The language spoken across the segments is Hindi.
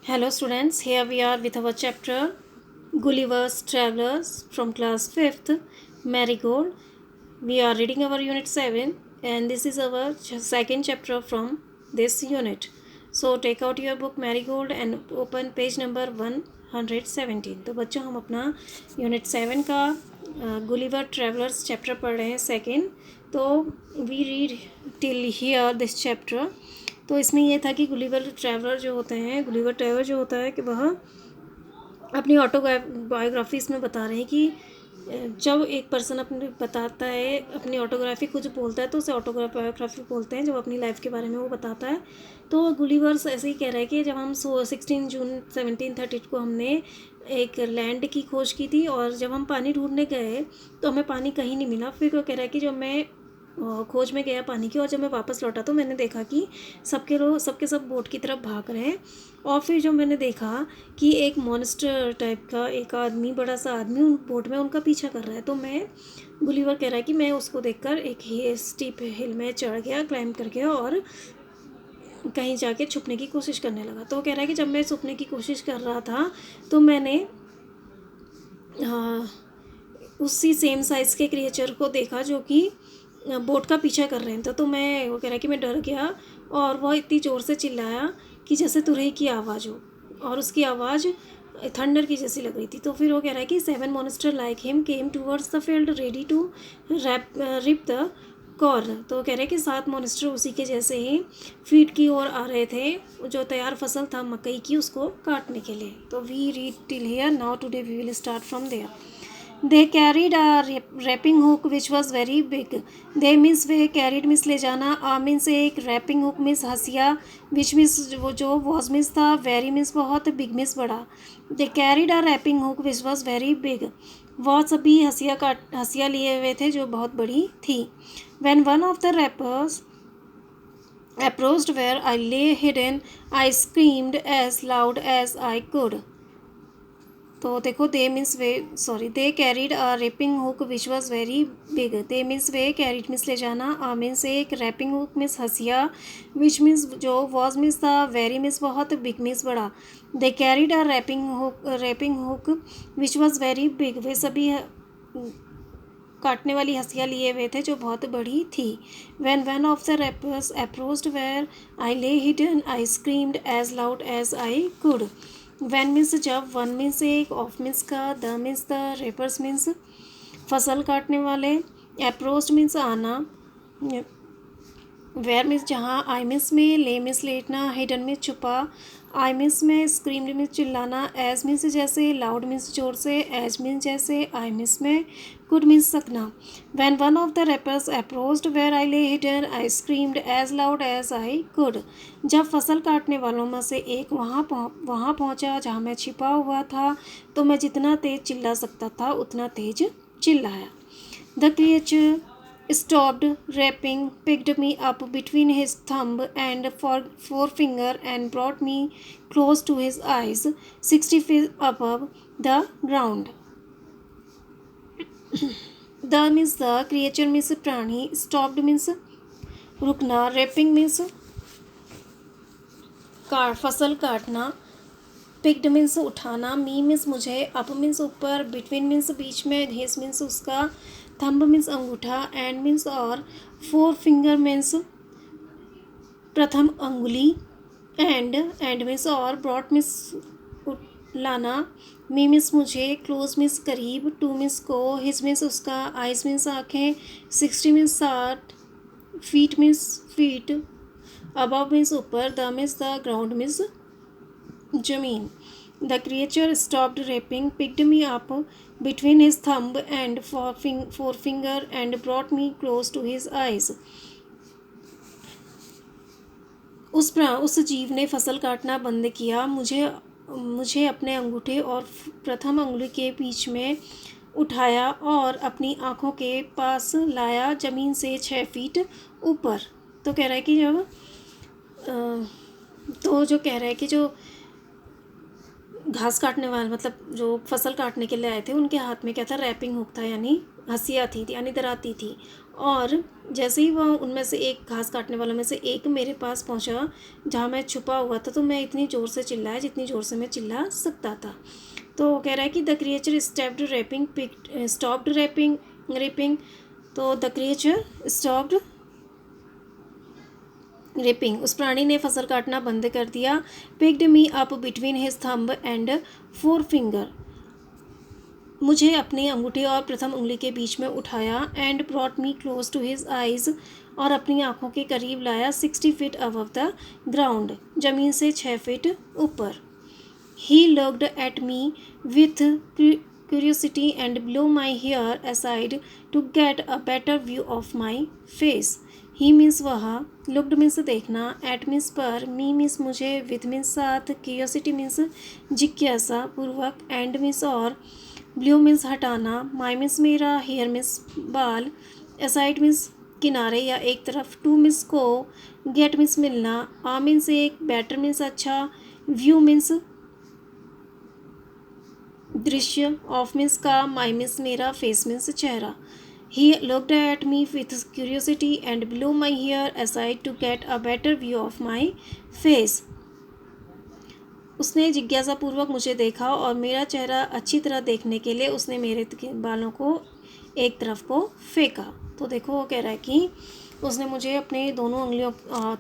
Hello students, here we are with our chapter Gulliver's Travelers from class 5th Marigold. We are reading our unit 7 and this is our second chapter from this unit. So take out your book Marigold and open page number 117. तो बच्चों हम अपना unit 7 का Gulliver Travelers chapter पढ़ रहे हैं second. तो we read till here this chapter. तो इसमें यह था कि गुलिवर ट्रैवलर जो होता है कि वह अपनी ऑटोबायोग्राफीज़ में बता रहे हैं कि जब एक पर्सन अपने बताता है अपनी ऑटोग्राफी कुछ बोलता है तो उसे ऑटोबायोग्राफी बोलते हैं। जब अपनी लाइफ के बारे में वो बताता है तो गुलिवर्स ऐसे ही कह रहा है कि जब हम 16 जून 1730 को हमने एक लैंड की खोज की थी और जब हम पानी ढूंढने गए तो हमें पानी कहीं नहीं मिला। फिर वो कह रहा है कि जब मैं खोज में गया पानी की और जब मैं वापस लौटा तो मैंने देखा कि सबके सब बोट की तरफ भाग रहे हैं। और फिर जो मैंने देखा कि एक मॉन्स्टर टाइप का एक आदमी, बड़ा सा आदमी उन बोट में उनका पीछा कर रहा है। तो मैं गुलिवर कह रहा है कि मैं उसको देखकर एक स्टीप हिल में चढ़ गया, क्लाइंब कर गया और कहीं जाके छुपने की कोशिश करने लगा। तो वो कह रहा है कि जब मैं छुपने की कोशिश कर रहा था तो मैंने उसी सेम साइज़ के क्रिएचर को देखा जो कि बोट का पीछा कर रहे थे। तो मैं वो कह रहा है कि मैं डर गया और वह इतनी ज़ोर से चिल्लाया कि जैसे तुरही की आवाज़ हो और उसकी आवाज़ थंडर की जैसी लग रही थी। तो फिर वो कह रहा है कि 7 monster like him came towards the field ready to reap the corn. तो कह रहे हैं कि 7 मॉन्स्टर उसी के जैसे ही फील्ड की ओर आ रहे थे, जो तैयार फसल था मकई की उसको काटने के लिए। तो we read till here, now today we will start from there. They carried a wrapping hook which was very big. They means way carried means ले जाना, a means एक wrapping hook means हसिया, which means वो जो was means था, very means बहुत, big means बड़ा. They carried a wrapping hook which was very big. वह सभी हसिया लिए हुए थे जो बहुत बड़ी थी. When one of the wrappers approached where I lay hidden, I screamed as loud as I could. तो देखो they carried a reaping hook which was very big. They means वे, कैरीड मीन्स ले जाना, आ मीन्स एक, रैपिंग हुक मीन्स हसिया, विच मीन्स जो, वॉज मीन्स था, वेरी मीन्स बहुत, बिग मीन्स बड़ा. They carried a reaping hook which was very big. वे सभी काटने वाली हंसिया लिए हुए थे जो बहुत बड़ी थी. When one of the rappers approached where I lay hidden, I screamed as loud as I could. When means जब, वन मीन्स एक, ऑफ मीन्स का, the means the, wrappers means फसल काटने वाले, अप्रोच मीन्स आना, वेयर मीन्स जहाँ, आई मीन्स में, ले मीन्स लेटना, हिडन मीन्स छुपा, आई मीन्स में, स्क्रीम्ड मीन्स चिल्लाना, एज मीन्स जैसे, लाउड मीन्स जोर से, एज मीन्स जैसे, आई मीन्स में, कुड मीन्स सकना. When one of the reapers approached where I lay hidden, I screamed as loud as I could. जब फसल काटने वालों में से एक वहाँ पहुँचा जहाँ मैं छिपा हुआ था तो मैं जितना तेज चिल्ला सकता था उतना तेज चिल्लाया. The creature stopped rapping, picked me up between his thumb and forefinger and brought me close to his eyes, 60 feet above the ground. The means the, creature means प्राणी, stopped means रुकना, rapping means फसल काटना, पिक्ड मीन्स उठाना, मी मीन्स मुझे, अप मीन्स ऊपर, बिटवीन मीन्स बीच में, हिस मीन्स उसका, थंब मीन्स अंगूठा, एंड मीन्स और, फोर फिंगर मीन्स प्रथम अंगुली, एंड मीन्स और, ब्रॉट मीन्स लाना, मी मीन्स मुझे, क्लोज मीन्स करीब, टू मीन्स को, हिस मीन्स उसका, आइज मीन्स आँखें, 60 means 60, feet means feet, above means ऊपर, the means the, ground means जमीन. The creature stopped rapping, picked me up between his thumb and forefinger and brought me close to his eyes. उस जीव ने फसल काटना बंद किया, मुझे अपने अंगूठे और प्रथम अंगुली के बीच में उठाया और अपनी आँखों के पास लाया, ज़मीन से 6 फीट ऊपर. तो कह रहा है कि जो घास काटने वाले मतलब जो फसल काटने के लिए आए थे उनके हाथ में क्या था, रैपिंग हुक था, यानी हंसिया थी यानी दराती थी। और जैसे ही वह उनमें से एक घास काटने वालों में से एक मेरे पास पहुंचा जहां मैं छुपा हुआ था, तो मैं इतनी ज़ोर से चिल्लाया जितनी ज़ोर से मैं चिल्ला सकता था। तो वो कह रहा है कि the creature stepped reaping stopped reaping reaping. तो द क्रिएचर स्टॉप्ड रेपिंग, उस प्राणी ने फसल काटना बंद कर दिया। Picked me up between his thumb and forefinger, मुझे अपनी अंगूठी और प्रथम उंगली के बीच में उठाया। And brought me close to his eyes, और अपनी आंखों के करीब लाया। 60 फीट अबव द ग्राउंड, जमीन से 6 फीट ऊपर। He looked at me with curiosity and blew my hair aside to get a better view of my face. He means वह, लुक्ड मीन्स देखना, एट मीन्स पर, मी मीन्स मुझे, विथ मीन्स साथ, क्यूरियोसिटी मीन्स जिज्ञासा पूर्वक, एंड मीन्स और, ब्लू मीन्स हटाना, माई मीन्स मेरा, हेयर मीन्स बाल, असाइड मीन्स किनारे या एक तरफ, टू मीन्स को, गेट मीन्स मिलना, आ मीन्स एक, बेटर मीन्स अच्छा, व्यू मीन्स दृश्य, ऑफ मीन्स का, माई मीन्स मेरा, फेस मीन्स चेहरा। He looked at me with curiosity and blew my hair aside to get a better view of my face. उसने जिज्ञासापूर्वक मुझे देखा और मेरा चेहरा अच्छी तरह देखने के लिए उसने मेरे बालों को एक तरफ को फेंका। तो देखो वो कह रहा है कि उसने मुझे अपने दोनों उंगलियों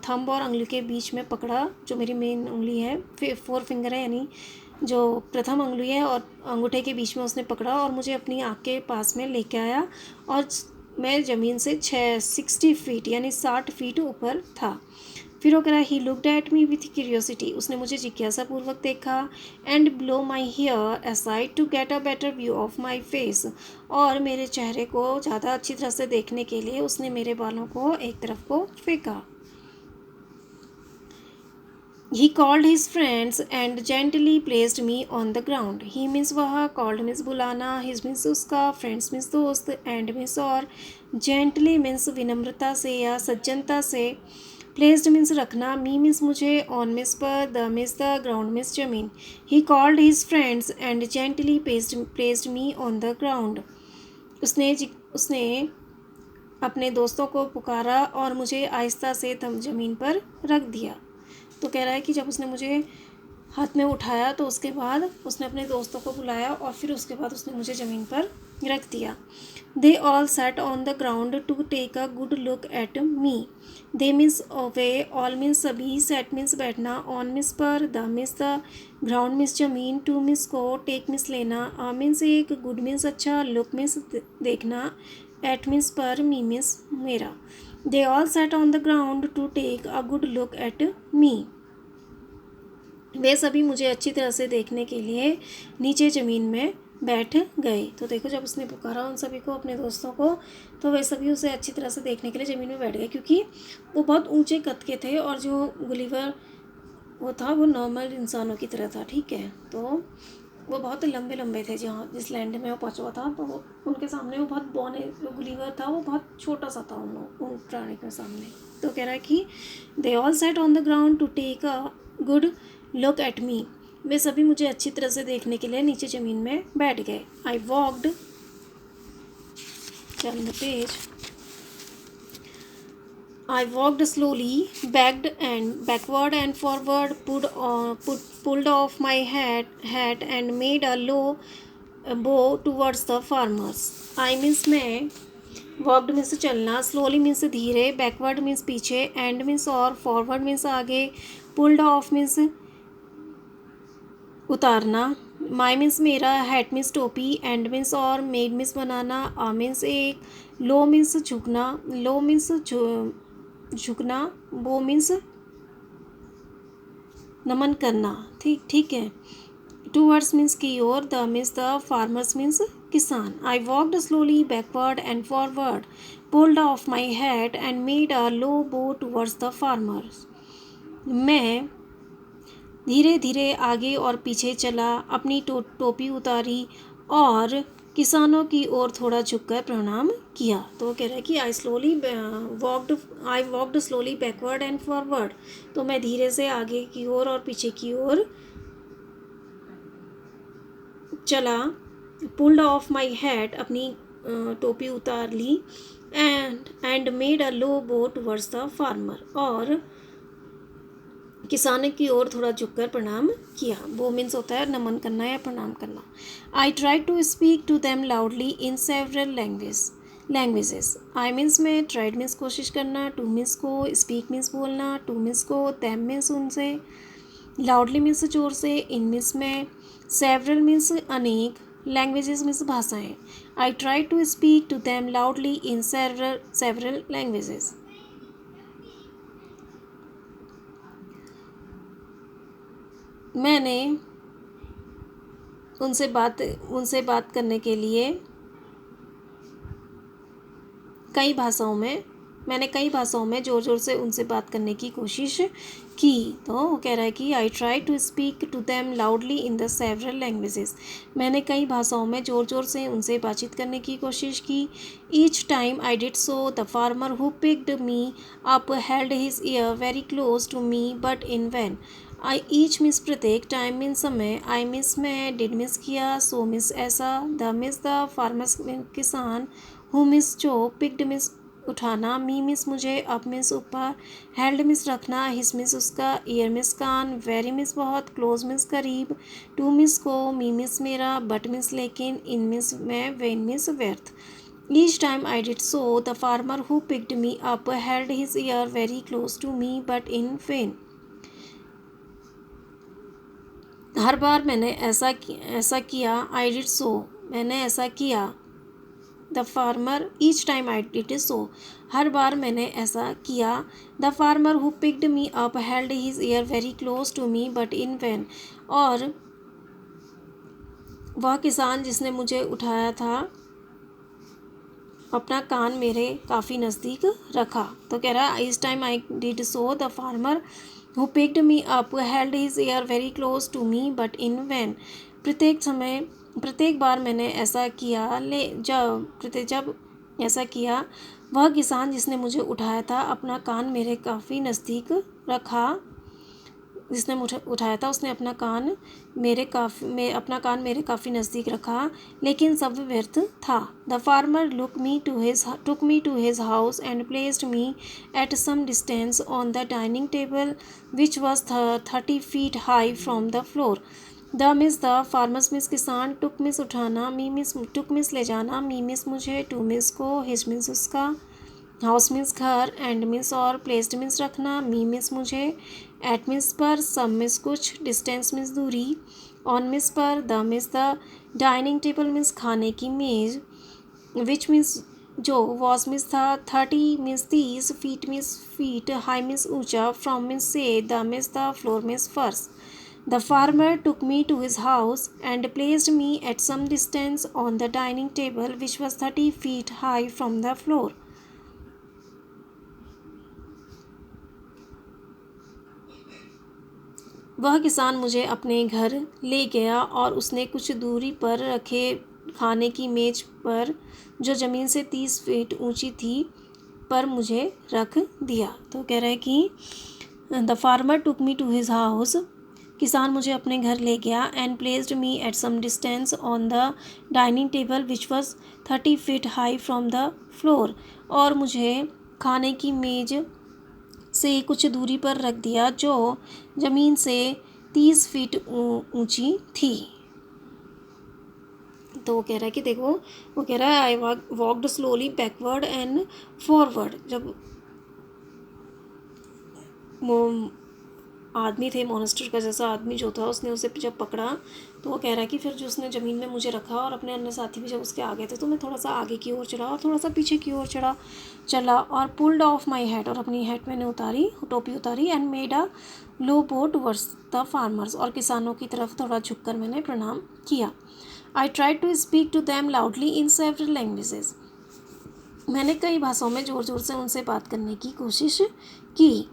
थंब और उंगली के बीच में पकड़ा, जो मेरी मेन उंगली है, 4 फिंगर है, यानी जो प्रथम उंगली है, और अंगूठे के बीच में उसने पकड़ा और मुझे अपनी आँख के पास में लेके आया। और मैं ज़मीन से 60 फीट यानी 60 फीट ऊपर था। फिर वो कह रहा है he looked at me with curiosity, उसने मुझे जिज्ञासापूर्वक देखा। And blew my hair aside to get a better view of my face, और मेरे चेहरे को ज़्यादा अच्छी तरह से देखने के लिए उसने मेरे बालों को एक तरफ को फेंका। He called his friends and gently placed me on the ground. He means वह, called means बुलाना, his means उसका, friends means दोस्त, and means और, gently means विनम्रता से या सज्जनता से, placed means रखना, me means मुझे, on means पर, the means the, ground means जमीन। He called his friends and gently placed me on the ground. उसने अपने दोस्तों को पुकारा और मुझे आहिस्ता से ज़मीन पर रख दिया। तो कह रहा है कि जब उसने मुझे हाथ में उठाया तो उसके बाद उसने अपने दोस्तों को बुलाया और फिर उसके बाद उसने मुझे ज़मीन पर रख दिया। They all sat on the ground to take a good look at me. They means वे, ऑल मीन्स सभी, सेट मीन्स बैठना, ऑन मीन्स पर, the means the, ground means ज़मीन, टू मीन्स को, टेक मीन्स लेना, आ मीन्स एक, गुड मीन्स अच्छा, लुक मीन्स देखना, एट मीन्स पर, मी मीन्स मेरा। They all sat on the ground to take a good look at me. वे सभी मुझे अच्छी तरह से देखने के लिए नीचे ज़मीन में बैठ गए। तो देखो जब उसने पुकारा उन सभी को, अपने दोस्तों को, तो वे सभी उसे अच्छी तरह से देखने के लिए ज़मीन में बैठ गए, क्योंकि वो बहुत ऊंचे कद के थे और जो गुलिवर वो था वो नॉर्मल इंसानों की तरह था, ठीक है। तो वो बहुत लंबे लंबे थे, जहाँ जिस लैंड में वो पहुँचा हुआ था, तो उनके सामने वो बहुत बौने, जो गुलिवर था वो बहुत छोटा सा था उन प्राणी के सामने। तो कह रहा है कि they all sat on the ground to take a good look at me. वे सभी मुझे अच्छी तरह से देखने के लिए नीचे ज़मीन में बैठ गए। I walked, turn the page, I walked slowly, backed and backward and forward, pulled off my hat and made a low bow towards the farmers. I means मैं, walked means चलना, slowly means धीरे, backward means पीछे, and means और, forward means आगे, pulled off means उतारना, माई मीन्स मेरा, हैट मीन्स टोपी, एंड मीन्स और, मेड मीन्स बनाना, आ मीन्स एक, लो मीन्स झुकना, लो मीन्स झुकना, बो मीन्स नमन करना, ठीक है। टूवर्ड्स मीन्स की ओर, the means the, farmers means किसान। I walked slowly backward and forward, pulled off my hat and made a low bow towards the farmers. मैं धीरे धीरे आगे और पीछे चला, अपनी टोपी उतारी और किसानों की ओर थोड़ा झुककर प्रणाम किया। तो वो कह रहा है कि आई walked slowly backward and forward. तो मैं धीरे से आगे की ओर और पीछे की ओर चला, पुल्ड ऑफ माई हैट, अपनी टोपी उतार ली, एंड मेड अ लो बो टुवर्ड्स द फार्मर, और किसानों की ओर थोड़ा झुककर प्रणाम किया। वो मीन्स होता है नमन करना या प्रणाम करना। I try to speak to them loudly in several languages. I means में ट्राइड मीन्स कोशिश करना, टू मीन्स को, स्पीक मीन्स बोलना, टू मीन्स को, देम मीन्स उनसे, लाउडली मीन्स जोर से, इन मीन्स में, सेवरल मीन्स अनेक, लैंग्वेजेस मीन्स भाषाएं। I try to speak to them loudly in several languages. मैंने उनसे बात करने के लिए कई भाषाओं में ज़ोर ज़ोर से उनसे बात करने की कोशिश की। तो वो कह रहा है कि I try to speak to them loudly in the several languages. मैंने कई भाषाओं में ज़ोर ज़ोर से उनसे बातचीत करने की कोशिश की। Each time I did so the farmer who picked me up held his ear very close to me but in vain. I each means प्रत्येक, टाइम मीन्स समय, आई मिस में, डिड मिस किया, सो मिस ऐसा, द मिस द, फार्मर्स किसान, हु मिस जो, पिक्ड मिस उठाना, मी मिस मुझे, अप मिस ऊपर, हेल्ड मिस रखना, हिस मिस उसका, ईयर मिस कान, वेरी मिस बहुत, क्लोज मिस करीब, टू मिस को, मी मिस मेरा, बट मिस लेकिन, इन मिस में, वेन मिस व्यर्थ। Each time I did so the farmer who picked me up held his ear very close to me but in vain. हर बार मैंने ऐसा किया, आई डिड सो, मैंने ऐसा किया, the farmer, each time I did so, हर बार मैंने ऐसा किया, the farmer who picked me up held his ear very close to me but in vain, और वह किसान जिसने मुझे उठाया था अपना कान मेरे काफ़ी नज़दीक रखा। तो कह रहा है each time I did so the farmer who picked me up held his ear very close to me but in vain. प्रत्येक बार मैंने ऐसा किया, जब ऐसा किया, वह किसान जिसने मुझे उठाया था अपना कान मेरे काफ़ी नज़दीक रखा, जिसने मुझे उठाया था उसने अपना कान मेरे काफ़ी नज़दीक रखा, लेकिन सब व्यर्थ था। The farmer took me to his house and placed me at some distance on the dining table which was 30 feet high from the floor. The means the, farmers means किसान, टुक मिस उठाना, मी मिस टुक मिस ले जाना, मी मिस मुझे, टू मिस को, हिज मिस उसका, हाउस मिस घर, एंड मिस और, प्लेस्ड मिस रखना, मी मिस मुझे, एट मिस पर, सब मिस कुछ, डिस्टेंस मिस दूरी, ऑन मिस पर, the means the, dining table miss खाने की मेज, विच मिस जो, वॉस मिस था, 30 miss 30, feet miss feet, high miss ऊंचा, फ्रॉम मिस से, the means the, floor miss फर्श। The farmer took me to his house and placed me at some distance on the dining table which was 30 feet high from the floor. वह किसान मुझे अपने घर ले गया और उसने कुछ दूरी पर रखे खाने की मेज पर, जो ज़मीन से 30 फीट ऊंची थी, पर मुझे रख दिया। तो कह रहा है कि the farmer took me to his house, किसान मुझे अपने घर ले गया, and placed me at some distance on the dining table which was 30 feet high from the floor, और मुझे खाने की मेज से कुछ दूरी पर रख दिया जो ज़मीन से 30 फीट ऊंची थी। तो वो कह रहा है कि देखो, वो कह रहा है आई walked slowly backward and forward. जब वो आदमी थे, मोनेस्टर का जैसा आदमी जो था, उसने उसे जब पकड़ा, तो वो कह रहा है कि फिर जो उसने ज़मीन में मुझे रखा और अपने अन्य साथी भी जब उसके आगे थे, तो मैं थोड़ा सा आगे की ओर चला और थोड़ा सा पीछे की ओर चला और पुल्ड ऑफ माई हैट, और अपनी हैट मैंने उतारी, टोपी उतारी, एंड मेड अ लो बो टुवर्ड्स द फार्मर्स, और किसानों की तरफ थोड़ा झुककर मैंने प्रणाम किया। I try to speak to them loudly in several languages. मैंने कई भाषाओं में ज़ोर ज़ोर से उनसे बात करने की कोशिश की।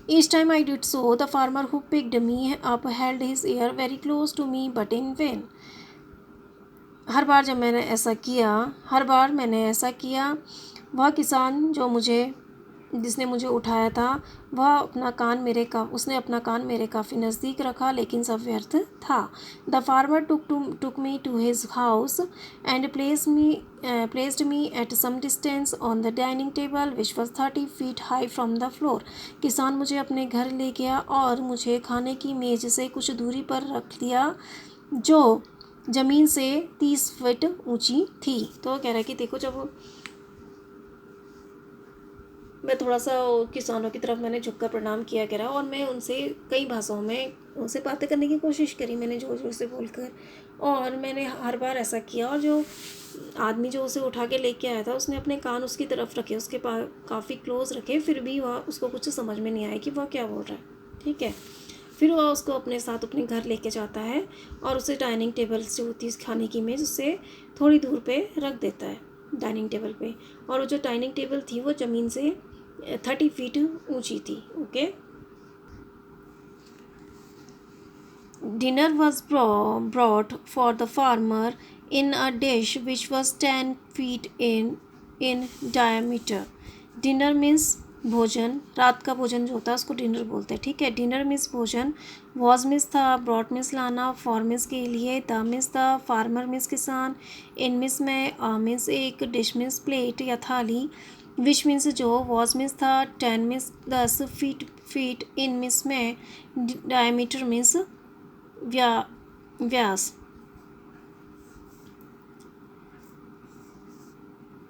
Each time I did so, the farmer who picked me up held his ear very close to me, but in vain. हर बार मैंने ऐसा किया, वह किसान जो मुझे जिसने मुझे उठाया था वह उसने अपना कान मेरे काफ़ी नज़दीक रखा, लेकिन सब व्यर्थ था। The farmer took me to his house and placed me at some distance on the dining table which was 30 feet high from the floor. किसान मुझे अपने घर ले गया और मुझे खाने की मेज़ से कुछ दूरी पर रख दिया, जो ज़मीन से 30 फीट ऊंची थी। तो कह रहा है कि देखो, जब मैं थोड़ा सा किसानों की तरफ मैंने झुककर प्रणाम किया करा, और मैं उनसे कई भाषाओं में उनसे बातें करने की कोशिश करी, मैंने ज़ोर ज़ोर से बोलकर, और मैंने हर बार ऐसा किया। और जो आदमी जो उसे उठा के लेके आया था उसने अपने कान उसकी तरफ रखे, उसके पास काफ़ी क्लोज रखे, फिर भी वह उसको कुछ समझ में नहीं आया कि वह क्या बोल रहा है। ठीक है, फिर वह उसको अपने साथ अपने घर लेके जाता है और उसे डाइनिंग टेबल से होती है खाने की मेज़, उससे थोड़ी दूर पे रख देता है डाइनिंग टेबल पे। और वो जो डाइनिंग टेबल थी वो ज़मीन से 30 फीट ऊंची थी। Okay, dinner was brought for the farmer in a dish which was 10 feet in diameter. Dinner means भोजन, रात का भोजन जो होता है उसको डिनर बोलते हैं। ठीक है, डिनर मीन्स भोजन, वॉज मीन्स था, ब्रॉट मीन्स लाना, फॉर मीन्स के लिए, the means the, farmer means किसान, इन मीन्स में, मीन्स एक, डिश मीन्स प्लेट या थाली, विच मीन्स जो, वॉज मीन्स था, 10 मीन्स 10, फीट इन मीन्स में, डायमीटर मीन्स व्यास।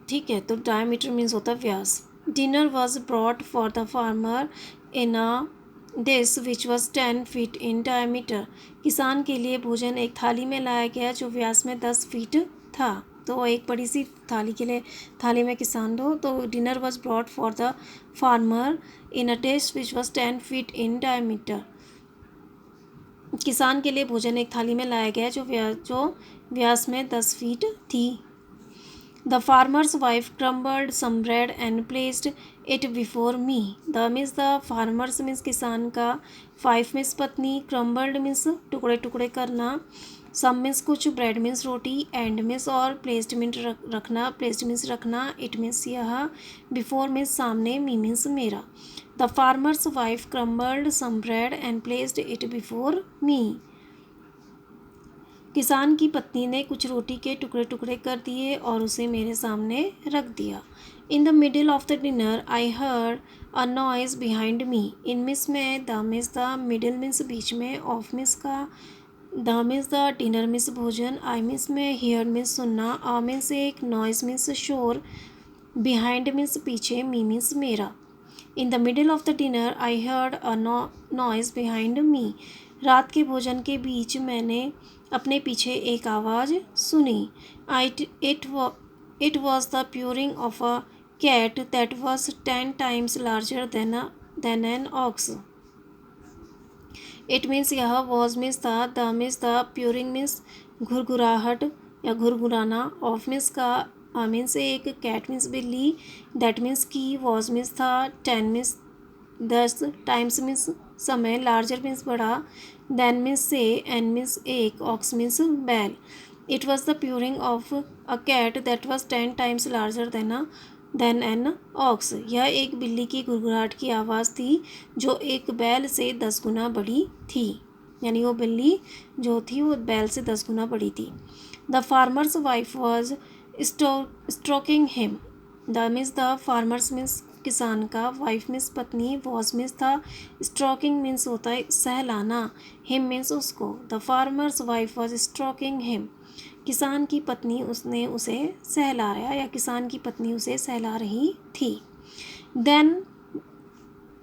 ठीक है, तो डायमीटर मीन्स होता है व्यास। Dinner was brought for the farmer in a dish which was 10 feet in diameter. किसान के लिए भोजन एक थाली में लाया गया जो व्यास में 10 फीट था। तो एक बड़ी सी थाली में किसान दो, तो dinner was brought for the farmer in a dish which was 10 feet in diameter. किसान के लिए भोजन एक थाली में लाया गया जो व्यास में 10 फीट थी। The farmer's wife crumbled some bread and placed it before me. The means the farmer's means किसान का, wife means पत्नी, crumbled means टुकड़े टुकड़े करना, some means कुछ, bread means roti, and means और, placed means रखना, placed means रखना, it means यह, before means सामने, me means मेरा। The farmer's wife crumbled some bread and placed it before me. किसान की पत्नी ने कुछ रोटी के टुकड़े टुकड़े कर दिए और उसे मेरे सामने रख दिया। In the middle of the dinner I heard a noise behind me. In means में, the means the, middle means बीच में, ऑफ मिस का, the means the, dinner means भोजन, आई मिस में, हियर मिस सुनना, आ मिस एक, नॉइज़ मिस शोर, बिहाइंड मिस पीछे, मी मिस मेरा। In the middle of the dinner I heard a noise behind me. रात के भोजन के बीच मैंने अपने पीछे एक आवाज़ सुनी। It was the purring of a cat that was 10 times larger than an ox. It means यह, वॉज मीन्स था, the means the, purring means घुरघुराहट या घुरघुराना, ऑफ मीन्स का, मीन्स एक, कैट मीन्स बिल्ली, दैट मीन्स की, वॉज मीन्स था, 10 मीन्स 10, टाइम्स मीन्स समय, लार्जर मीन्स बड़ा, देन मीन्स से, एन मीन्स एक, ऑक्स मीन्स बैल। It was the purring of a cat that was 10 times larger than an ox. यह एक बिल्ली की घुरघुराहट की आवाज़ थी जो एक बैल से 10 गुना बड़ी थी। यानी वो बिल्ली जो थी वो बैल से 10 गुना बड़ी थी। The farmer's wife was stroking him. The means the, farmers means किसान का, वाइफ मीन्स पत्नी, वॉज मीन्स था, स्ट्रोकिंग मीन्स होता है सहलाना, हिम मीन्स उसको। The farmer's wife was stroking him. किसान की पत्नी उसने उसे सहलाया या किसान की पत्नी उसे सहला रही थी। Then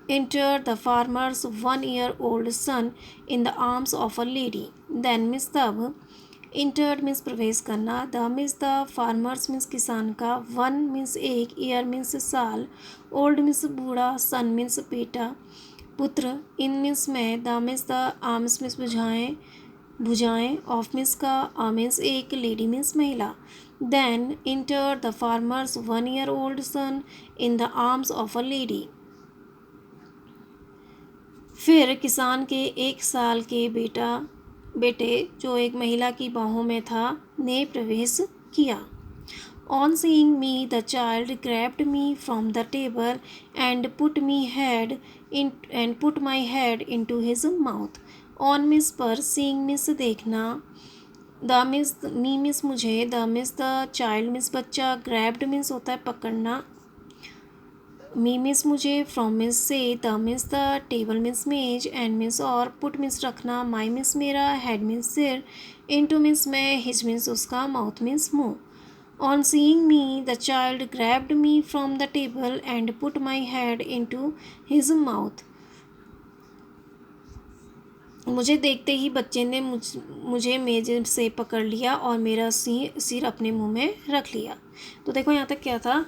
entered the farmer's 1-year-old son in the arms of a lady. Then means तब, entered means प्रवेश करना, the means the, farmers means किसान का, 1 means एक, year means साल, old means बूढ़ा, son means बेटा पुत्र, in means में, the means the, arms means भुजाएं, ऑफ मीन्स का, मीन्स एक, लेडी मीन्स महिला। Then enter the farmer's 1-year-old son in the arms of a lady. फिर किसान के 1 साल के बेटे जो एक महिला की बाहों में था ने प्रवेश किया। On seeing me, the child grabbed me from the table and put my head into his mouth. On miss पर seeing miss देखना, द मिस मी मिस मुझे, the means the child miss बच्चा, ग्रैब्ड मिस होता है पकड़ना, मी मिस मुझे, फ्रॉम मिस से, the means the table miss मेज, एंड मिस और, पुट मिस रखना, माई मिस मेरा, हेड मिस सिर, इनटू मिस मैं, हिज मिस उसका, माउथ मिस मुँह. On seeing me the child grabbed me from the table and put my head into his mouth. मुझे देखते ही बच्चे ने मुझे मेज से पकड़ लिया और मेरा सिर अपने मुंह में रख लिया. तो देखो यहाँ तक क्या था.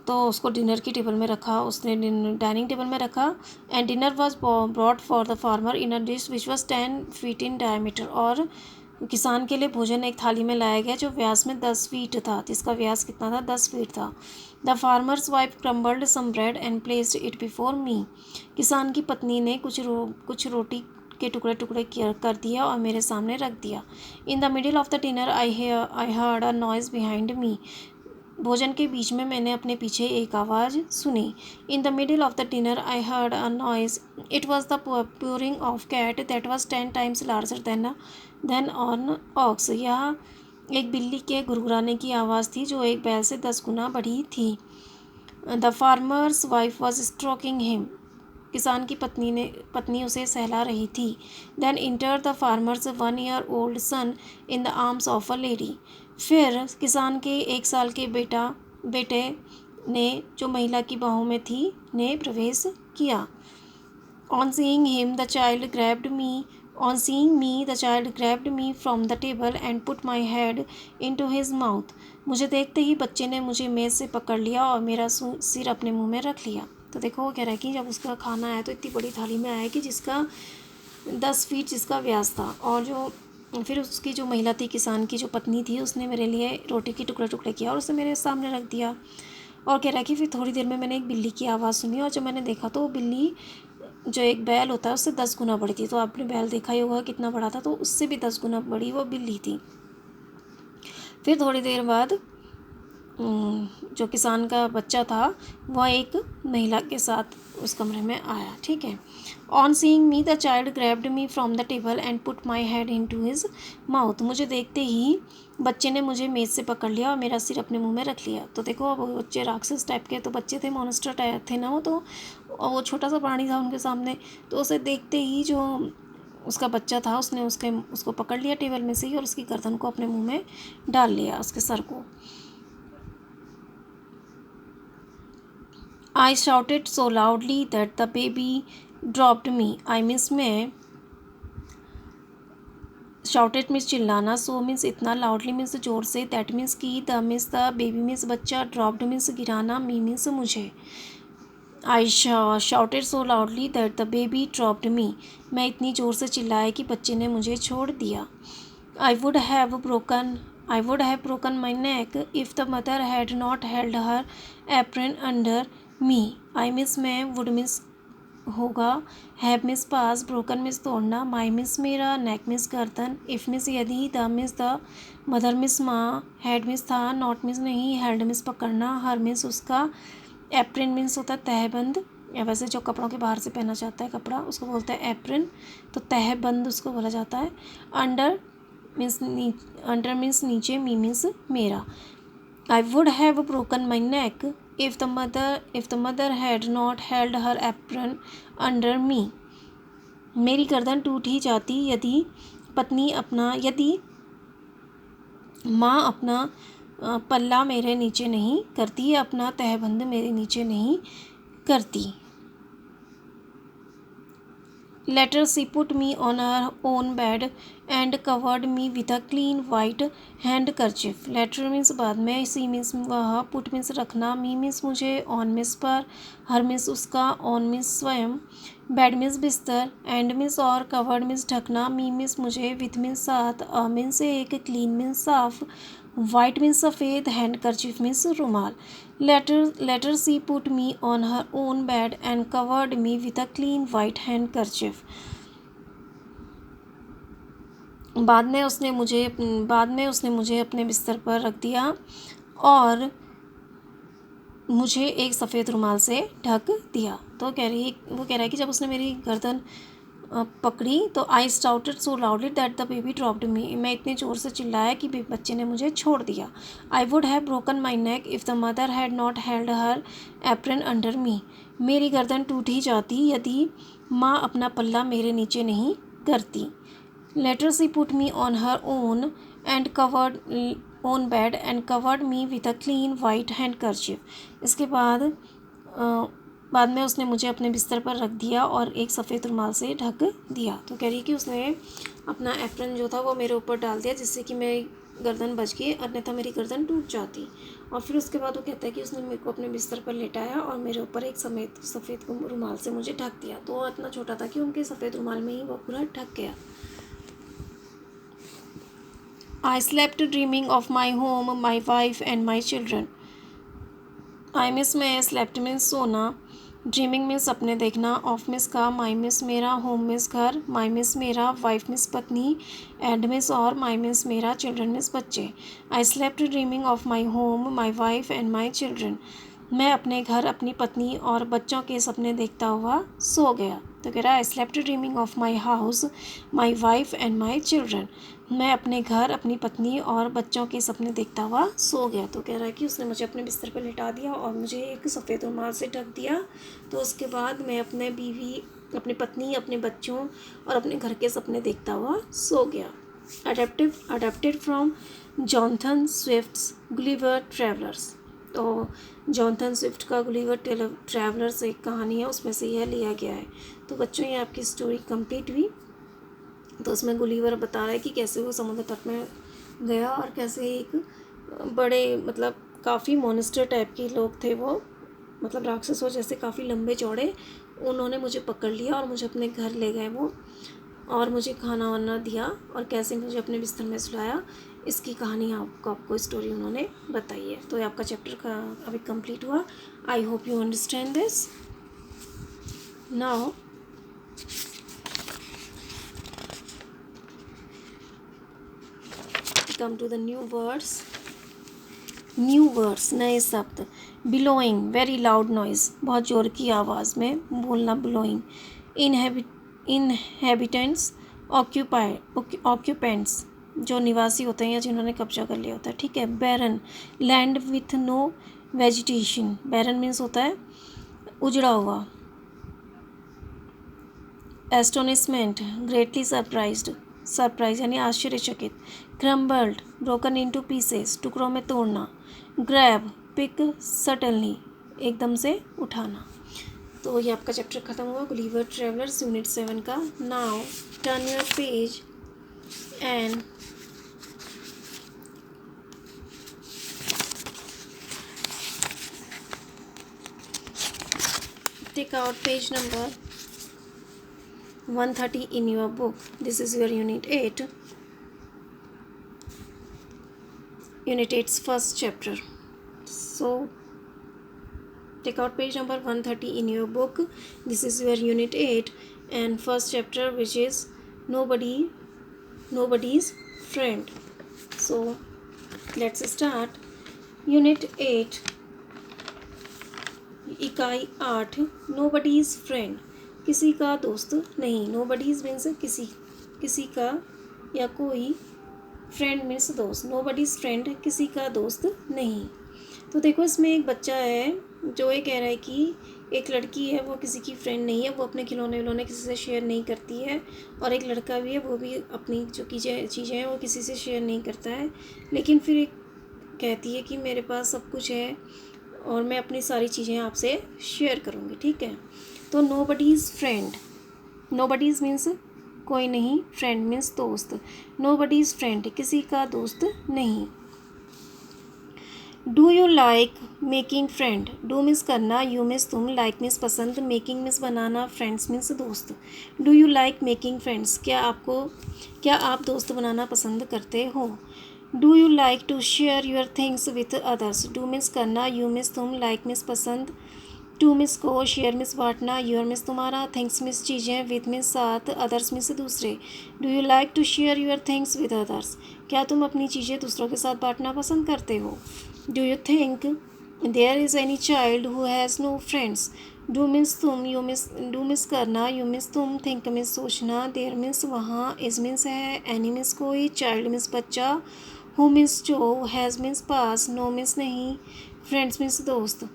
तो उसको डिनर की टेबल में रखा, उसने डाइनिंग टेबल में रखा. And dinner was brought for the farmer in a dish which was 10 feet in diameter. और किसान के लिए भोजन एक थाली में लाया गया जो व्यास में 10 फीट था, जिसका व्यास कितना था, 10 फीट था. The farmer's wife crumbled some bread and placed it before me. किसान की पत्नी ने कुछ रोटी के टुकड़े टुकड़े कर दिया और मेरे सामने रख दिया. In the middle of the dinner I heard a noise behind मी. भोजन के बीच में मैंने अपने पीछे एक आवाज़ सुनी. In the middle of the dinner I heard a noise. It was the purring of cat that was 10 times larger than an ox. यह एक बिल्ली के गुरगुराने की आवाज़ थी जो एक बैल से 10 गुना बड़ी थी. The farmer's wife was stroking him. किसान की पत्नी उसे सहला रही थी. Then enter the farmer's 1 year old son in the arms of a lady. फिर किसान के 1 साल के बेटे ने, जो महिला की बाहों में थी, ने प्रवेश किया. On seeing him the child grabbed me on seeing me the child grabbed me from the table and put my head into his mouth. मुझे देखते ही बच्चे ने मुझे मेज़ से पकड़ लिया और मेरा सिर अपने मुंह में रख लिया. तो देखो वो कह रहा है कि जब उसका खाना आया तो इतनी बड़ी थाली में आया कि जिसका 10 फीट जिसका व्यास था. और जो फिर उसकी जो महिला थी, किसान की जो पत्नी थी, उसने मेरे लिए रोटी के टुकड़े टुकड़े किया और उसे मेरे सामने रख दिया. और कह रहा है कि फिर थोड़ी देर में मैंने एक बिल्ली की आवाज़ सुनी और जब मैंने देखा तो वो बिल्ली जो एक बैल होता है उससे 10 गुना बड़ी थी. तो आपने बैल देखा ही होगा कितना बड़ा था, तो उससे भी 10 गुना बड़ी वो बिल्ली थी. फिर थोड़ी देर बाद जो किसान का बच्चा था वह एक महिला के साथ उस कमरे में आया. ठीक है. On seeing me the child grabbed me from the table and put my head into his mouth. मुझे देखते ही बच्चे ने मुझे मेज़ से पकड़ लिया और मेरा सिर अपने मुंह में रख लिया. तो देखो अब बच्चे राक्षस टाइप के तो बच्चे थे, मॉन्स्टर टाइप थे ना वो. तो वो छोटा सा प्राणी था उनके सामने. तो उसे देखते ही जो उसका बच्चा था उसने उसको पकड़ लिया टेबल में से ही और उसकी गर्दन को अपने मुंह में डाल लिया, उसके सर को. I shouted so loudly that the baby dropped me. I miss में shouted मीन्स चिल्लाना, so मीन्स इतना, loudly मीन्स ज़ोर से, that मीन्स की, the means the, baby means बच्चा, dropped मीन्स गिराना, me मीन्स मुझे. I shouted so loudly that the baby dropped me. मैं इतनी ज़ोर से चिल्लाया कि बच्चे ने मुझे छोड़ दिया. I would have broken my neck if the mother had not held her apron under me. I miss में, would miss होगा, have miss pass, broken miss तोड़ना, my miss मेरा, neck miss गर्दन, if miss यदि, the miss the, mother miss माँ, had miss था, not miss नहीं, held miss पकड़ना, her miss उसका, apron miss होता है तहबंद, या वैसे जो कपड़ों के बाहर से पहना जाता है कपड़ा उसको बोलते हैं एप्रन, तो तहबंद उसको बोला जाता है. अंडर मीन्स नीचे, मी मीन्स मेरा. I would have broken my neck if the mother had not held her apron under me. मेरी गर्दन टूट ही जाती यदि माँ अपना पल्ला मेरे नीचे नहीं करती, अपना तहबंद मेरे नीचे नहीं करती. Later she put me on her own bed and covered me with a clean white handkerchief. Later means बाद में, she means वह, put means रखना, me means मुझे, on means पर, her means उसका, on means स्वयं, bed means बिस्तर, and means और, covered means ढकना, me means मुझे, with means साथ, a means एक, clean means साफ, white means सफ़ेद, handkerchief means रुमाल. Later she put me on her own bed and covered me with a clean white handkerchief. बाद में उसने मुझे अपने बिस्तर पर रख दिया और मुझे एक सफ़ेद रुमाल से ढक दिया। तो वो कह रहा है कि जब उसने मेरी गर्दन पकड़ी तो I shouted so loudly that the baby dropped me. मैं इतने ज़ोर से चिल्लाया कि बच्चे ने मुझे छोड़ दिया। I would have broken my neck if the mother had not held her apron under मी। मेरी गर्दन टूट ही जाती यदि माँ अपना पल्ला मेरे नीचे नहीं करती। Later she put me on her own and covered own bed and covered me with a clean white handkerchief. इसके बाद में उसने मुझे अपने बिस्तर पर रख दिया और एक सफ़ेद रुमाल से ढक दिया। तो कह रही कि उसने अपना एप्रन जो था वो मेरे ऊपर डाल दिया जिससे कि मेरी गर्दन बच गई, अन्यथा मेरी गर्दन टूट जाती। और फिर उसके बाद वो कहता है कि उसने मेरे को अपने बिस्तर पर लेटाया और मेरे ऊपर एक सफ़ेद रुमाल से मुझे ढक दिया। तो वो इतना छोटा था कि उनके सफ़ेद रुमाल में ही वो पूरा ढक गया। I slept dreaming of my home, my wife and my children. I miss में slept means सोना, ड्रीमिंग मीन्स सपने देखना, ऑफ मिस का, माई मिस मेरा, होम मिस घर, माई मिस मेरा, वाइफ मिस पत्नी, एंड मिस और माई मिस मेरा, चिल्ड्रन मिस बच्चे। I slept dreaming of my home, my wife and my children. मैं अपने घर, अपनी पत्नी और बच्चों के सपने देखता हुआ सो गया। तो कह रहा है I slept dreaming of my house, my wife and my children. मैं अपने घर, अपनी पत्नी और बच्चों के सपने देखता हुआ सो गया। तो कह रहा है कि उसने मुझे अपने बिस्तर पर लिटा दिया और मुझे एक सफ़ेद रुमाल से ढक दिया। तो उसके बाद मैं अपने बीवी, अपनी पत्नी, अपने बच्चों और अपने घर के सपने देखता हुआ सो गया। Adapted from Jonathan Swift's Gulliver travellers. तो जॉनथन स्विफ्ट का गुलिवर ट्रैवलर्स एक कहानी है, उसमें से यह लिया गया है। तो बच्चों, ये आपकी स्टोरी कंप्लीट हुई। तो उसमें गुलिवर बता रहा है कि कैसे वो समुद्र तट में गया और कैसे एक बड़े काफ़ी मॉन्स्टर टाइप के लोग थे वो, राक्षसों जैसे काफ़ी लंबे चौड़े। उन्होंने मुझे पकड़ लिया और मुझे अपने घर ले गए वो, और मुझे खाना वाना दिया और कैसे मुझे अपने बिस्तर में सुलाया। इसकी कहानी आपको स्टोरी उन्होंने बताई है। तो आपका चैप्टर का अभी कंप्लीट हुआ। I hope you understand this. Now come to the new words, नए शब्द। बिलोइंग, वेरी लाउड नॉइज़, बहुत ज़ोर की आवाज़ में बोलना, बिलोइंग। इनहेबिटेंट्स, ऑक्यूपेंट्स, जो निवासी होते हैं या जिन्होंने कब्जा कर लिया होता है, ठीक है। Barren, land with no vegetation. Barren means होता है उजड़ा हुआ। एस्टोनिशमेंट, ग्रेटली सरप्राइज यानी आश्चर्यचकित। क्रम्बल्ड, ब्रोकन इनटू पीसेस, टुकड़ों में तोड़ना। ग्रैब, पिक सडनली, एकदम से उठाना। तो ये आपका चैप्टर ख़त्म हुआ, गुलिवर ट्रैवलर्स यूनिट 7 का। Now turn your page and take out page number 130 in your book. This is your unit 8. Unit 8's first chapter. So take out page number 130 in your book. This is your unit 8 and first chapter, which is nobody's friend. So let's start. Unit 8, इकाई 8, नोबडीज़ फ्रेंड, किसी का दोस्त नहीं। नोबडीज़ मीन्स किसी का या कोई, फ्रेंड मीन्स दोस्त। नोबडीज़ फ्रेंड, किसी का दोस्त नहीं। तो देखो, इसमें एक बच्चा है जो ये कह रहा है कि एक लड़की है, वो किसी की फ्रेंड नहीं है, वो अपने खिलौने किसी से शेयर नहीं करती है। और एक लड़का भी है, वो भी अपनी जो चीज़ें हैं वो किसी से शेयर नहीं करता है। लेकिन फिर एक कहती है कि मेरे पास सब कुछ है और मैं अपनी सारी चीज़ें आपसे शेयर करूँगी, ठीक है। तो नोबडीज़ फ्रेंड, नोबडीज़ मीन्स कोई नहीं, फ्रेंड मीन्स दोस्त। नोबडीज़ फ्रेंड, किसी का दोस्त नहीं। Do you like making friend. Do means करना, यू मीन्स तुम, लाइक मीन्स पसंद, मेकिंग मीन्स बनाना, फ्रेंड्स मीन्स दोस्त। Do you like making friends, क्या आप दोस्त बनाना पसंद करते हो। Do you like to share your things with others. Do means करना, यू मीन्स तुम, लाइक मीन्स पसंद, टू मीन्स को, शेयर मीन्स बांटना, योर मीन्स तुम्हारा, थिंग्स मीन्स चीज़ें, विथ मीन्स साथ, अदर्स मीन्स दूसरे। Do you like to share your things with others? क्या तुम अपनी चीज़ें दूसरों के साथ बांटना पसंद करते हो? Do you think there is any child who has no friends? Do means तुम, यू मीन्स डू मीन्स करना, यू मीन्स तुम, थिंक मीन्स सोचना, देयर मीन्स वहाँ, इज मीन्स है, एनी मीन्स कोई, चाइल्ड मीन्स बच्चा, हु मीन्स जो, हैज़ मीन्स पास, नो मीन्स नहीं, फ्रेंड्स मीन्स दोस्त।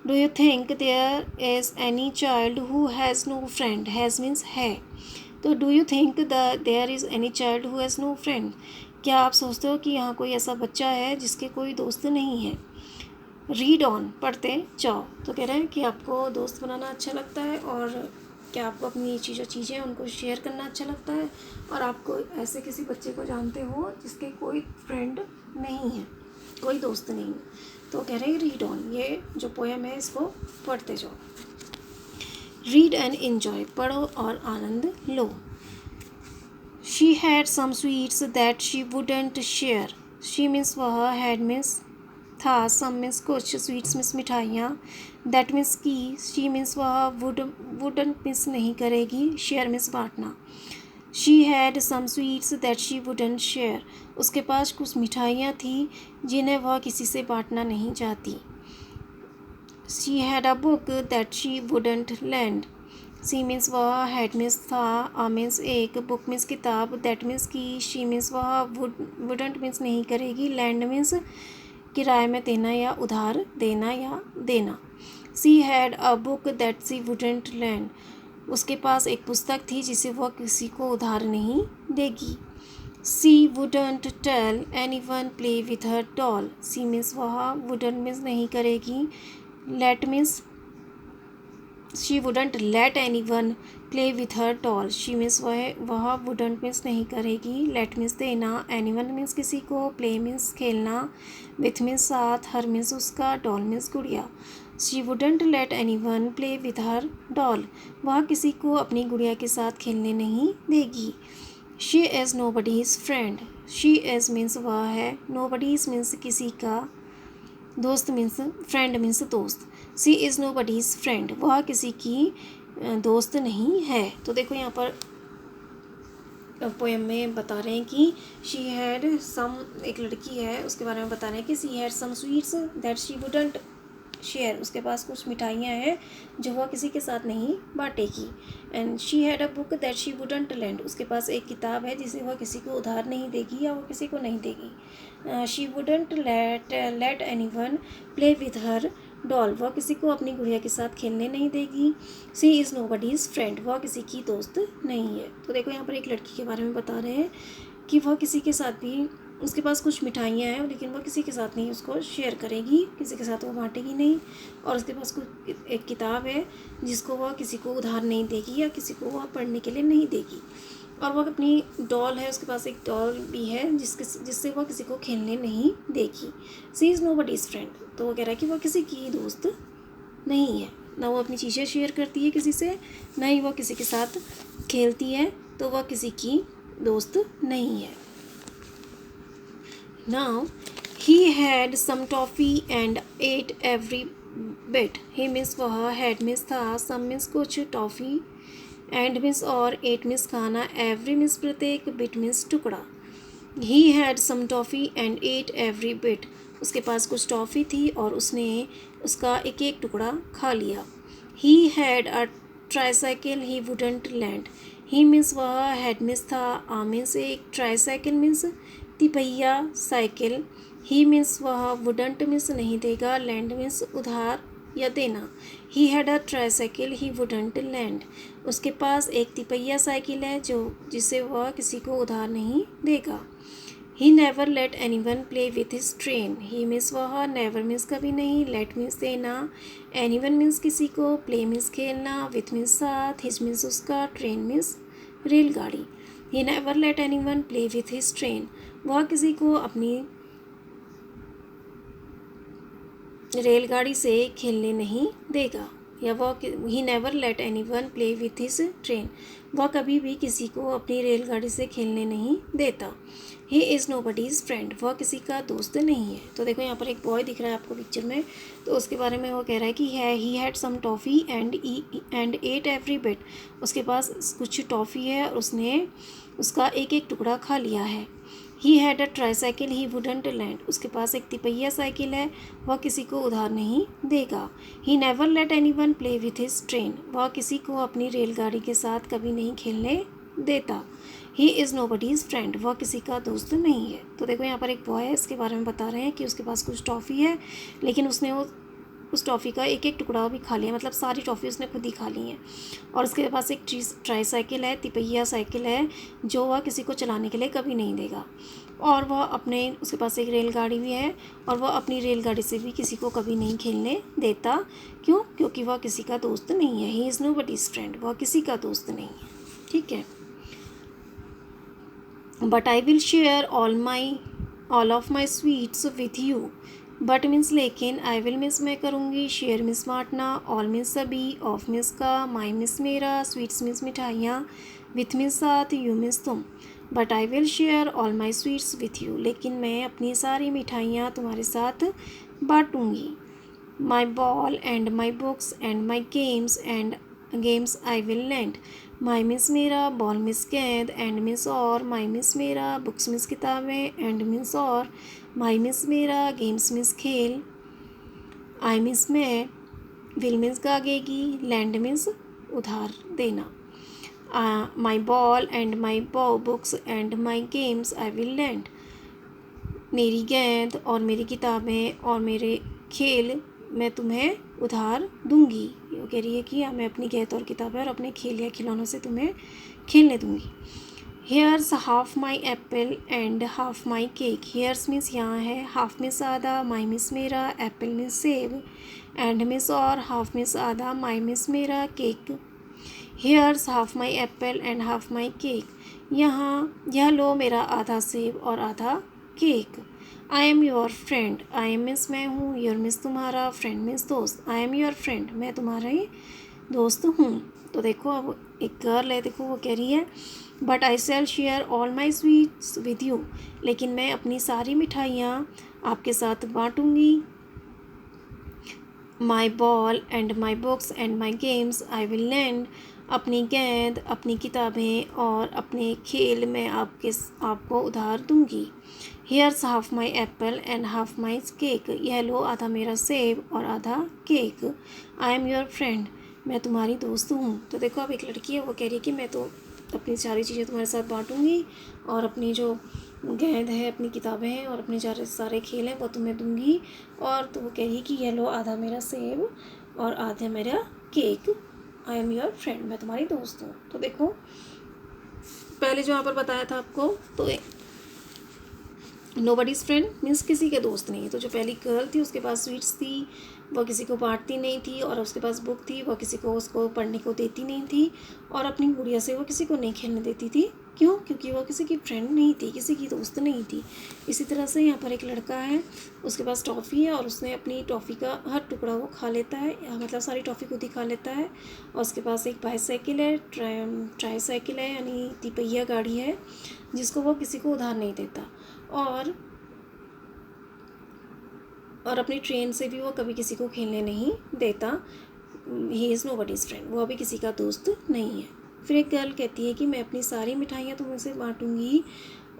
Do you think there is any child who has no friend? Has means है। तो do you think there is any child who has no friend? क्या आप सोचते हो कि यहाँ कोई ऐसा बच्चा है जिसके कोई दोस्त नहीं है? रीड ऑन, पढ़ते जाओ। तो कह रहे हैं कि आपको दोस्त बनाना अच्छा लगता है, और क्या आपको अपनी चीज़ें उनको शेयर करना अच्छा लगता है, और आपको ऐसे किसी बच्चे को जानते हो जिसके कोई फ्रेंड नहीं है, कोई दोस्त नहीं है। तो कह रहे हैं रीड ऑन, ये जो पोएम है इसको पढ़ते जाओ। रीड एंड एन्जॉय, पढ़ो और आनंद लो। She had some sweets that she wouldn't share. She means वह, हैड मीन्स था, सम मीन्स कुछ, स्वीट्स मीन्स मिठाइयाँ, दैट मीन्स की, शी मीन्स वह, वुडंट मीन्स नहीं करेगी, शेयर मीन्स बांटना। She had some sweets that she wouldn't share, उसके पास कुछ मिठाइयाँ थी जिन्हें वह किसी से बांटना नहीं चाहती। She had a book that she wouldn't lend. She means वह, हैड मीन्स था, आ मीन्स एक, बुक मीन्स किताब, दैट मीन्स की, शी मीन्स वह, वुडेंट मीन्स नहीं करेगी, लैंड मीन्स किराए में देना या उधार देना या देना। She had a book that she wouldn't lend, उसके पास एक पुस्तक थी जिसे वह किसी को उधार नहीं देगी। सी वुडेंट टेल anyone play with her doll. She means वह, वुडेंट मीन्स नहीं करेगी, let means she wouldn't let anyone play with her doll. She means वह वुडेंट मीन्स नहीं करेगी, लेट मीन्स देना, एनी वन मीन्स किसी को, प्ले मीन्स खेलना, विथ मीन्स साथ, हर मीन्स उसका, डॉल मीन्स गुड़िया। She wouldn't let anyone play with her doll, वह किसी को अपनी गुड़िया के साथ खेलने नहीं देगी। She is nobody's friend. She is means वह है, नो बडीज़ मीन्स किसी का, दोस्त मीन्स फ्रेंड मीन्स दोस्त। सी इज़ नो बडीज़ फ्रेंड, वह किसी की दोस्त नहीं है। तो देखो यहाँ पर पोएम में बता रहे हैं कि शी हैड सम, एक लड़की है उसके बारे में बता रहे हैं कि she had some sweets that she wouldn't share, उसके पास कुछ मिठाइयाँ हैं जो वह किसी के साथ नहीं बांटेगी। And she had a book that she wouldn't lend, उसके पास एक किताब है जिसे वह किसी को उधार नहीं देगी या वह किसी को नहीं देगी। She wouldn't late anyone play with her doll, वह किसी को अपनी गुड़िया के साथ खेलने नहीं देगी। सी इज़ नो बडीज़ फ्रेंड, वह किसी की दोस्त नहीं है। तो देखो यहाँ पर एक लड़की के बारे में बता रहे हैं कि वह किसी के साथ भी, उसके पास कुछ मिठाइयाँ हैं लेकिन वह किसी के साथ नहीं उसको शेयर करेगी, किसी के साथ वो बांटेगी नहीं, और उसके पास कुछ एक किताब है जिसको वह किसी को उधार नहीं देगी या किसी को वह पढ़ने के लिए नहीं देगी। और वह अपनी डॉल है, उसके पास एक डॉल भी है जिससे वह किसी को खेलने नहीं देगी। सी इज़ नो बडीज़ फ्रेंड, तो वो कह रहा है कि वह किसी की दोस्त नहीं है, ना वो अपनी चीज़ें शेयर करती है किसी से, ना ही वह किसी के साथ खेलती है, तो वह किसी की दोस्त नहीं है। Now, he had some toffee and ate every bit. He means वह, had means था, some means कुछ, toffee and means और, ate means खाना, every means प्रत्येक, bit means टुकड़ा। He had some toffee and ate every bit. उसके पास कुछ टॉफ़ी थी और उसने उसका एक एक टुकड़ा खा लिया। He had a tricycle he wouldn't lend. He means वह, had means था, a means एक, tricycle means तिपहिया साइकिल, ही मीन्स वह, वुडंट मीन्स नहीं देगा, लैंड मीन्स उधार या देना। He had a tricycle he wouldn't land, उसके पास एक तिपहिया साइकिल है जिसे वह किसी को उधार नहीं देगा। He never late anyone play with his train. He means वह, नेवर मीन्स कभी नहीं, लेट मीन्स देना, एनी वन मीन्स किसी को, प्ले मीन्स खेलना, विथ मीन्स साथ, हिज मीन्स उसका, ट्रेन मीन्स रेलगाड़ी। He never late anyone play with his train, वह किसी को अपनी रेलगाड़ी से खेलने नहीं देगा। या वह he never late anyone play with his train, वह कभी भी किसी को अपनी रेलगाड़ी से खेलने नहीं देता। He is nobody's friend, वह किसी का दोस्त नहीं है। तो देखो यहाँ पर एक बॉय दिख रहा है आपको पिक्चर में, तो उसके बारे में वो कह रहा है कि he had some toffee and ate every bit, उसके पास कुछ टॉफ़ी है और उसने उसका एक एक टुकड़ा खा लिया है। He had a tricycle he wouldn't land, उसके पास एक तिपहिया साइकिल है, वह किसी को उधार नहीं देगा। He never late anyone play with his train, वह किसी को अपनी रेलगाड़ी के साथ कभी नहीं खेलने देता। He is nobody's friend, वह किसी का दोस्त नहीं है। तो देखो यहाँ पर एक बॉय है, इसके बारे में बता रहे हैं कि उसके पास कुछ टॉफ़ी है, लेकिन उसने उस टॉफ़ी का एक एक टुकड़ा भी खा लिया, मतलब सारी टॉफ़ी उसने खुद ही खा ली है। और उसके पास एक ट्राईसाइकिल है, तिपहिया साइकिल है, जो वह किसी को चलाने के लिए कभी नहीं देगा। और वह उसके पास एक रेलगाड़ी भी है, और वह अपनी रेलगाड़ी से भी किसी को कभी नहीं खेलने देता। क्यों? क्योंकि वह किसी का दोस्त नहीं है। He is nobody's friend, वह किसी का दोस्त नहीं है। ठीक है। But I will share all of my sweets with you, but means लेकिन, आई विल मीन्स मैं करूँगी, शेयर मीन्स बांटना, ऑल मीन्स सभी, ऑफ मीन्स का, माई मीन्स मेरा, स्वीट्स मीन्स मिठाइयाँ, विथ मीन्स साथ, यू मीन्स तुम। But I will share all my sweets with you, लेकिन मैं अपनी सारी मिठाइयाँ तुम्हारे साथ बांटूँगी। My ball and my books and my games I will lend, my means मेरा, बॉल मीन्स गेंद, एंड मीन्स और, माई मीन्स मेरा, बुक्स मीन्स किताबें, एंड मीन्स और, माई मीन्स मेरा, गेम्स मीन्स खेल, आई मीन्स मैं, विल मीन्स गागेगी, लैंड मीन्स उधार देना। My ball and my books and my games I will lend, मेरी गेंद और मेरी किताबें और मेरे खेल मैं तुम्हें उधार दूंगी। वो कह रही है कि मैं अपनी गेंद और किताबें और अपने खेल या खिलौनों से तुम्हें खेलने दूंगी। Hairs half my Apple and half my cake, hairs means यहाँ है, हाफ मीन्स आधा, माई मीन्स मेरा, एप्पल मीन्स सेब, एंड मीन्स और, हाफ मीन्स आधा, माई मीन्स मेरा, cake. Hairs half my Apple and half my cake, यहाँ यह लो मेरा आधा सेब और आधा cake. I am your friend, I am means मैं हूँ, योर मीन्स तुम्हारा, फ्रेंड मीन्स दोस्त, आई एम योर फ्रेंड, मैं तुम्हारी दोस्त हूँ। तो देखो अब एक गर्ल है, देखो वो कह रही है but I shall share all my sweets with you, लेकिन मैं अपनी सारी मिठाइयाँ आपके साथ बांटूँगी। My ball and my books and my games I will lend, अपनी गेंद, अपनी किताबें और अपने खेल मैं आपको उधार दूंगी। Hairs half my Apple and half my cake, यह लो आधा मेरा सेब और आधा cake. I am your friend, मैं तुम्हारी दोस्त हूँ। तो देखो अब एक लड़की है, वो कह रही है कि मैं तो अपनी सारी चीज़ें तुम्हारे साथ बांटूँगी और अपनी जो गेंद है, अपनी किताबें हैं और अपने सारे खेल हैं वो तुम्हें दूंगी। और तो वो कह रही है कि ये लो आधा मेरा सेब और आधा मेरा cake, I am your friend, मैं तुम्हारी दोस्त हूँ। तो देखो पहले जो यहाँ पर बताया था आपको, तो नो बडीज़ फ्रेंड मीन्स किसी के दोस्त नहीं है। तो जो पहली गर्ल थी उसके पास स्वीट्स थी, वह किसी को बांटती नहीं थी, और उसके पास बुक थी, वह किसी को उसको पढ़ने को देती नहीं थी, और अपनी गुड़िया से वो किसी को नहीं खेलने देती थी। क्यों? क्योंकि वो किसी की फ्रेंड नहीं थी, किसी की दोस्त नहीं थी। इसी तरह से यहाँ पर एक लड़का है, उसके पास टॉफ़ी है और उसने अपनी टॉफ़ी का हर टुकड़ा वो खा लेता है, मतलब सारी टॉफ़ी खुद ही खा लेता है। और उसके पास एक बाईसाइकिल है, ट्राईसाइकिल है, यानी तिपहिया गाड़ी है, जिसको वो किसी को उधार नहीं देता। और अपनी ट्रेन से भी वो कभी किसी को खेलने नहीं देता। He is nobody's friend, वो अभी किसी का दोस्त नहीं है। फिर एक गर्ल कहती है कि मैं अपनी सारी मिठाइयाँ तुमसे बांटूँगी,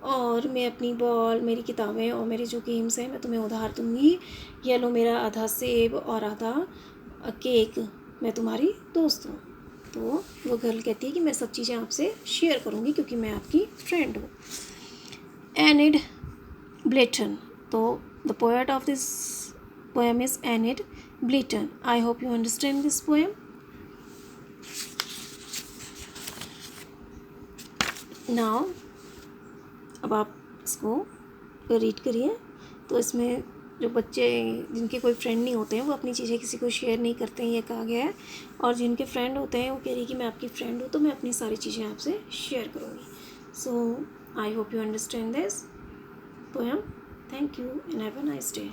और मैं अपनी बॉल, मेरी किताबें और मेरे जो गेम्स हैं मैं तुम्हें उधार दूँगी। ये लो मेरा आधा सेब और आधा केक, मैं तुम्हारी दोस्त हूँ। तो वो गर्ल कहती है कि मैं सब चीज़ें आपसे शेयर करूँगी क्योंकि मैं आपकी फ्रेंड हूँ। एनिड ब्लेटन, तो the poet of this poem is Enid Blyton. I hope you understand this poem. Now, अब आप इसको रीड करिए। तो इसमें जो बच्चे जिनके कोई फ्रेंड नहीं होते हैं वो अपनी चीज़ें किसी को शेयर नहीं करते हैं, ये कहा गया है। और जिनके फ्रेंड होते हैं वो कह रही है कि मैं आपकी फ्रेंड हूँ तो मैं अपनी सारी चीज़ें आपसे शेयर करूँगी। So I hope you understand this poem. Thank you and have a nice day.